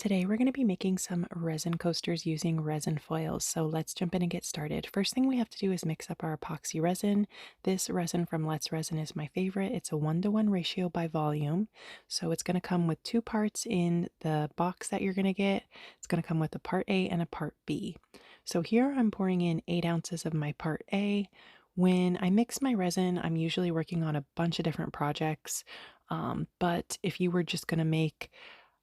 Today we're going to be making some resin coasters using resin foils. So let's jump in and get started. First thing we have to do is mix up our epoxy resin. This resin from Let's Resin is my favorite. It's a 1-to-1 ratio by volume. So it's going to come with 2 parts in the box that you're going to get. It's going to come with a part A and a part B. So here I'm pouring in 8 ounces of my part A. When I mix my resin, I'm usually working on a bunch of different projects. But if you were just going to make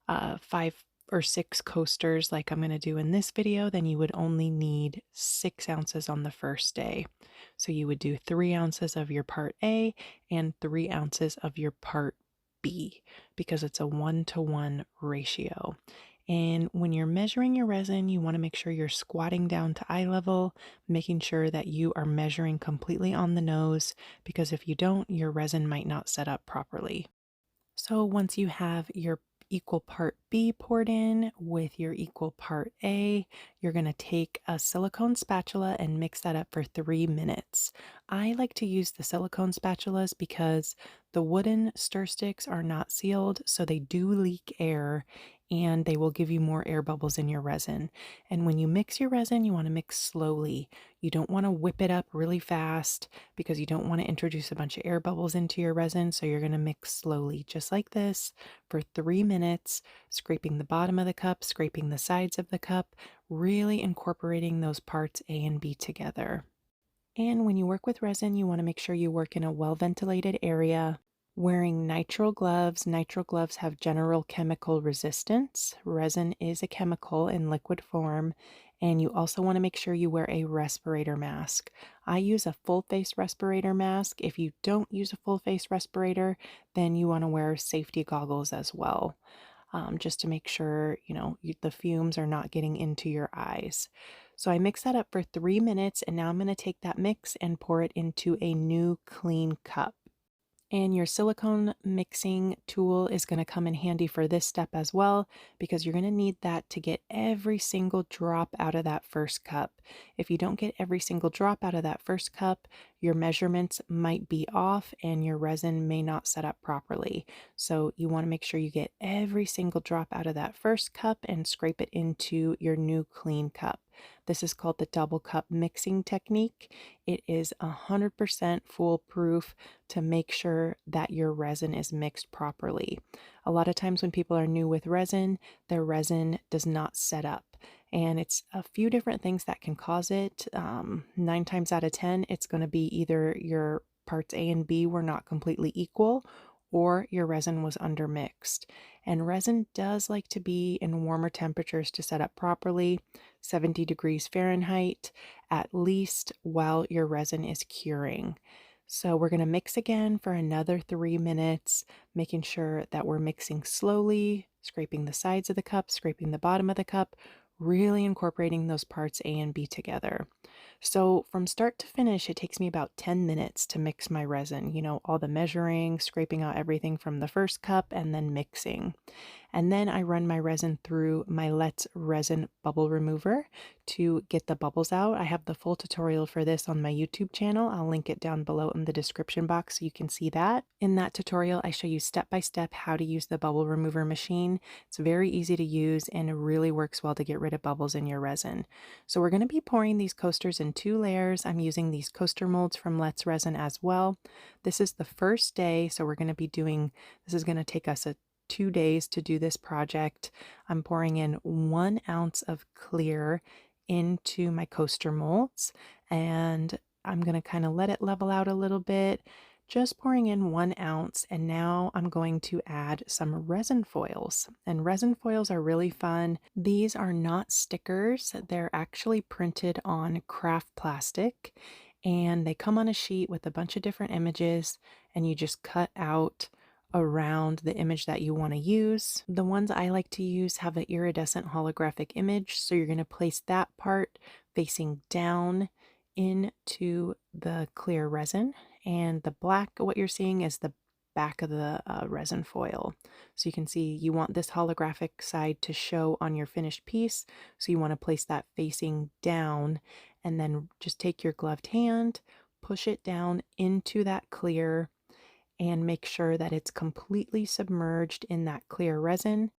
5 or 6 coasters like I'm going to do in this video, then you would only need 6 ounces on the first day. So you would do 3 ounces of your part A and 3 ounces of your part B because it's a 1-to-1 ratio. And when you're measuring your resin, you want to make sure you're squatting down to eye level, making sure that you are measuring completely on the nose, because if you don't, your resin might not set up properly. So once you have your equal part B poured in with your equal part A, you're going to take a silicone spatula and mix that up for 3 minutes. I like to use the silicone spatulas because the wooden stir sticks are not sealed, so they do leak air and they will give you more air bubbles in your resin. And when you mix your resin, you want to mix slowly. You don't want to whip it up really fast because you don't want to introduce a bunch of air bubbles into your resin. So you're going to mix slowly, just like this, for 3 minutes, scraping the bottom of the cup, scraping the sides of the cup, really incorporating those parts A and B together. And when you work with resin, you want to make sure you work in a well-ventilated area. Wearing nitrile gloves. Nitrile gloves have general chemical resistance. Resin is a chemical in liquid form. And you also want to make sure you wear a respirator mask. I use a full face respirator mask. If you don't use a full face respirator, then you want to wear safety goggles as well, just to make sure, the fumes are not getting into your eyes. So I mix that up for 3 minutes, and now I'm going to take that mix and pour it into a new clean cup. And your silicone mixing tool is going to come in handy for this step as well, because you're going to need that to get every single drop out of that first cup. If you don't get every single drop out of that first cup, your measurements might be off and your resin may not set up properly. So you want to make sure you get every single drop out of that first cup and scrape it into your new clean cup. This is called the double cup mixing technique. It is 100% foolproof to make sure that your resin is mixed properly. A lot of times when people are new with resin, their resin does not set up. And it's a few different things that can cause it. 9 times out of 10, it's going to be either your parts A and B were not completely equal, or your resin was undermixed. And resin does like to be in warmer temperatures to set up properly, 70 degrees Fahrenheit at least, while your resin is curing. So we're going to mix again for another 3 minutes, making sure that we're mixing slowly, scraping the sides of the cup, scraping the bottom of the cup, really incorporating those parts A and B together. So from start to finish, it takes me about 10 minutes to mix my resin, all the measuring, scraping out everything from the first cup, and then mixing. And then I run my resin through my Let's Resin bubble remover to get the bubbles out. I have the full tutorial for this on my YouTube channel. I'll link it down below in the description box so you can see that. In that tutorial, I show you step by step how to use the bubble remover machine. It's very easy to use and it really works well to get rid of bubbles in your resin. So we're going to be pouring these coasters in 2 layers. I'm using these coaster molds from Let's Resin as well. This is the first day, so we're going to be this is going to take us 2 days to do this project. I'm pouring in 1 ounce of clear into my coaster molds, and I'm going to kind of let it level out a little bit, just pouring in 1 ounce. And now I'm going to add some resin foils, and resin foils are really fun. These are not stickers. They're actually printed on craft plastic, and they come on a sheet with a bunch of different images, and you just cut out around the image that you want to use. The ones I like to use have an iridescent holographic image, so you're going to place that part facing down into the clear resin, and the black, what you're seeing, is the back of the resin foil. So you can see you want this holographic side to show on your finished piece, so you want to place that facing down, and then just take your gloved hand, push it down into that clear, and make sure that it's completely submerged in that clear resin.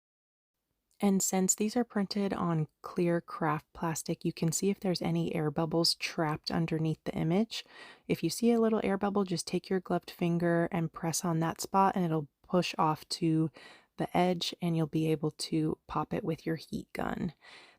And since these are printed on clear craft plastic, you can see if there's any air bubbles trapped underneath the image. If you see a little air bubble, just take your gloved finger and press on that spot and it'll push off to the edge and you'll be able to pop it with your heat gun.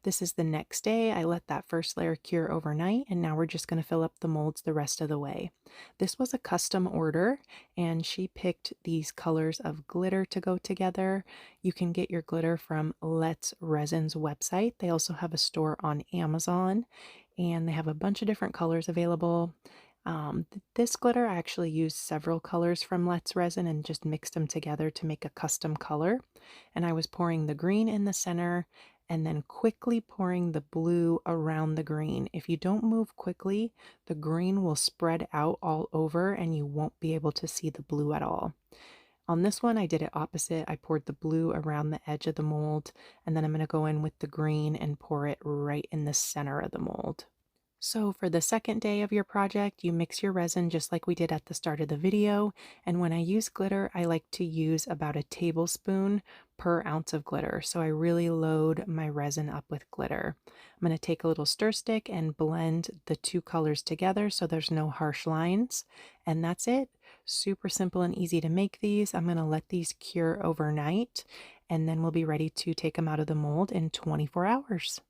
This is the next day. I let that first layer cure overnight and now we're just going to fill up the molds the rest of the way. This was a custom order and she picked these colors of glitter to go together. You can get your glitter from Let's Resin's website. They also have a store on Amazon and they have a bunch of different colors available. This glitter, I actually used several colors from Let's Resin and just mixed them together to make a custom color. And I was pouring the green in the center and then quickly pouring the blue around the green. If you don't move quickly, the green will spread out all over and you won't be able to see the blue at all. On this one, I did it opposite. I poured the blue around the edge of the mold, and then I'm going to go in with the green and pour it right in the center of the mold. So for the second day of your project, you mix your resin just like we did at the start of the video. And when I use glitter, I like to use about a tablespoon per ounce of glitter. So I really load my resin up with glitter. I'm going to take a little stir stick and blend the two colors together so there's no harsh lines. And that's it. Super simple and easy to make these. I'm going to let these cure overnight and then we'll be ready to take them out of the mold in 24 hours.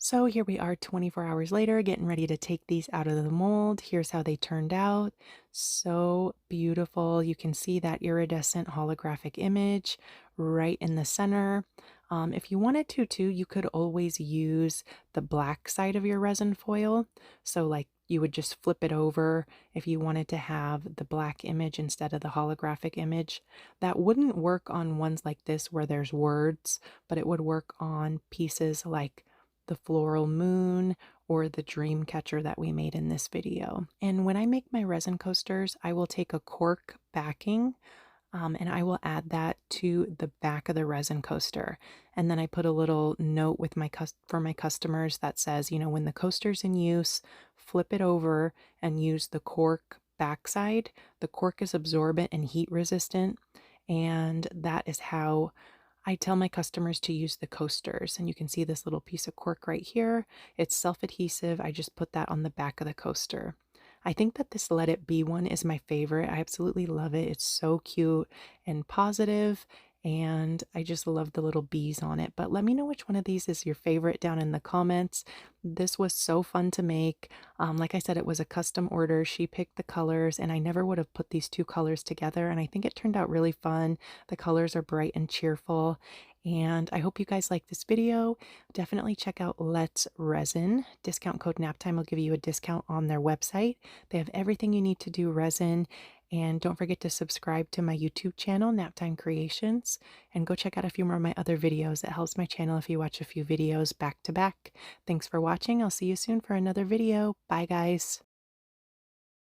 So here we are 24 hours later, getting ready to take these out of the mold. Here's how they turned out. So beautiful. You can see that iridescent holographic image right in the center. If you wanted to too, you could always use the black side of your resin foil. So like you would just flip it over if you wanted to have the black image instead of the holographic image. That wouldn't work on ones like this where there's words, but it would work on pieces like the floral moon or the dream catcher that we made in this video. And when I make my resin coasters, I will take a cork backing and I will add that to the back of the resin coaster. And then I put a little note with for my customers that says, you know, when the coaster's in use, flip it over and use the cork backside. The cork is absorbent and heat resistant, and that is how I tell my customers to use the coasters. And you can see this little piece of cork right here. It's self-adhesive. I just put that on the back of the coaster. I think that this Let It Be one is my favorite. I absolutely love it. It's so cute and positive, and I just love the little bees on it. But let me know which one of these is your favorite down in the comments. This was so fun to make. Like I said, it was a custom order. She picked the colors, and I never would have put these two colors together, and I think it turned out really fun. The colors are bright and cheerful, and I hope you guys like this video. Definitely check out Let's Resin. Discount code NAPTIME will give you a discount on their website. They have everything you need to do resin. And don't forget to subscribe to my YouTube channel, Naptime Creations, and go check out a few more of my other videos. It helps my channel if you watch a few videos back to back. Thanks for watching. I'll see you soon for another video. Bye, guys.